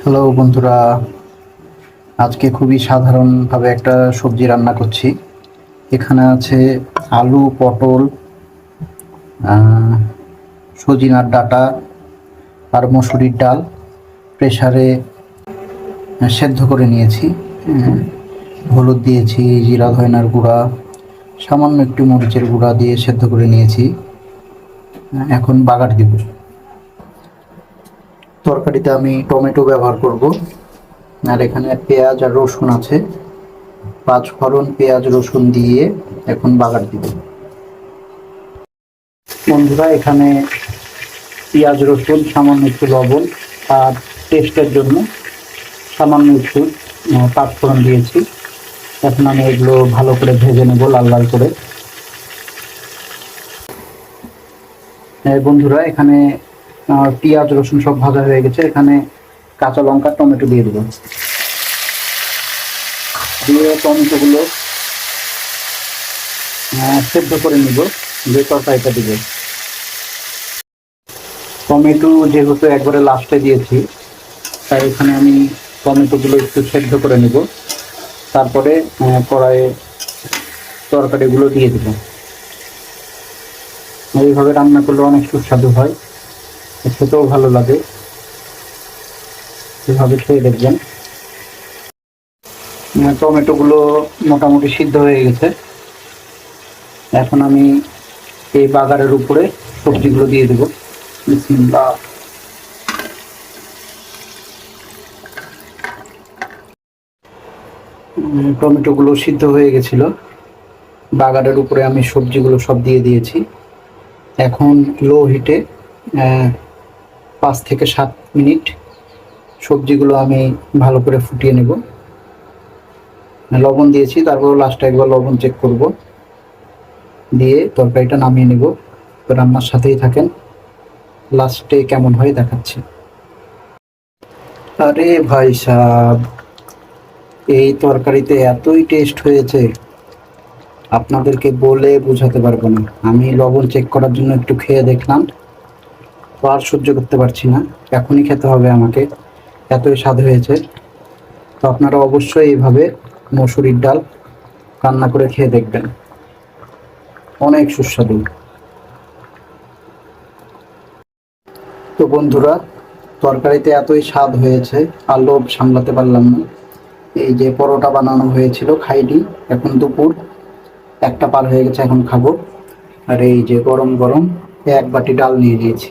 Hello বন্ধুরা, আজকে খুবই সাধারণভাবে একটা সবজি রান্না করছি। এখানে আছে আলু, পটল, সজিনার ডাঁটা আর মসুরির ডাল প্রেসারে সেদ্ধ করে নিয়েছি। হলুদ দিয়েছি, জিরা ধনিয়ার গুঁড়া, সামান্য একটু মরিচের গুঁড়া দিয়ে সেদ্ধ করে নিয়েছি। এখন বাগার দিব। তরকারিতে আমি টমেটো ব্যবহার করব, আর এখানে পেঁয়াজ আর রসুন আছে। পাঁচ ফোড়ন, পেঁয়াজ রসুন দিয়ে এখন বাগার দিব। বন্ধুরা, এখানে পেঁয়াজ রসুন, সামান্য একটু লবণ আর টেস্টের জন্য সামান্য একটু পাঁচ ফোড়ন দিয়েছি। এখন আমি এগুলো ভালো করে ভেজে নেব লাল লাল করে। বন্ধুরা, এখানে পেঁয়াজ রসুন সব ভাজা হয়ে গেছে। এখানে কাঁচা লঙ্কা, টমেটো দিয়ে দেবো। দিয়ে টমেটোগুলো সেদ্ধ করে নিব, যে তরকারিটা দিব। টমেটো যেহেতু একবারে লাস্টে দিয়েছি, তাই এখানে আমি টমেটোগুলো একটু সেদ্ধ করে নেব, তারপরে কড়াইয়ে তরকারিগুলো দিয়ে দেব। এইভাবে রান্না করলে অনেক সুস্বাদু হয়, খেতেও ভালো লাগে। এভাবে খেয়ে দেখবেন। টমেটোগুলো মোটামুটি সিদ্ধ হয়ে গেছে। এখন আমি এই বাগারের উপরে সবজিগুলো দিয়ে দেবো। বিসমিল্লাহ। টমেটোগুলো সিদ্ধ হয়ে গেছিল। বাগারের উপরে আমি সবজিগুলো সব দিয়ে দিয়েছি। এখন লো হিটে 5 থেকে 7 মিনিট সবজিগুলো আমি ভালো করে ফুটিয়ে নেব। লবণ দিয়েছি, তারপর লাস্টে একবার লবণ চেক করব, দিয়ে তরকারিটা নামিয়ে নেব। তো রান্নার সাথেই থাকেন, লাস্টে কেমন হয় দেখাচ্ছি। আরে ভাই সাহেব, এই তরকারিতে এতই টেস্ট হয়েছে, আপনাদেরকে বলে বোঝাতে পারবো না। আমি লবণ চেক করার জন্য একটু খেয়ে দেখলাম, তো আর সহ্য করতে পারছি না, এখনই খেতে হবে আমাকে, এতই স্বাদ হয়েছে। তো আপনারা অবশ্যই এইভাবে মসুরির ডাল রান্না করে খেয়ে দেখবেন, অনেক সুস্বাদু। তো বন্ধুরা, তরকারিতে এতই স্বাদ হয়েছে, আর লোভ সামলাতে পারলাম না। এই যে পরোটা বানানো হয়েছিল, খাইনি। এখন দুপুর 1টা পার হয়ে গেছে, এখন খাবো। আর এই যে গরম গরম 1 বাটি ডাল নিয়ে নিয়েছি।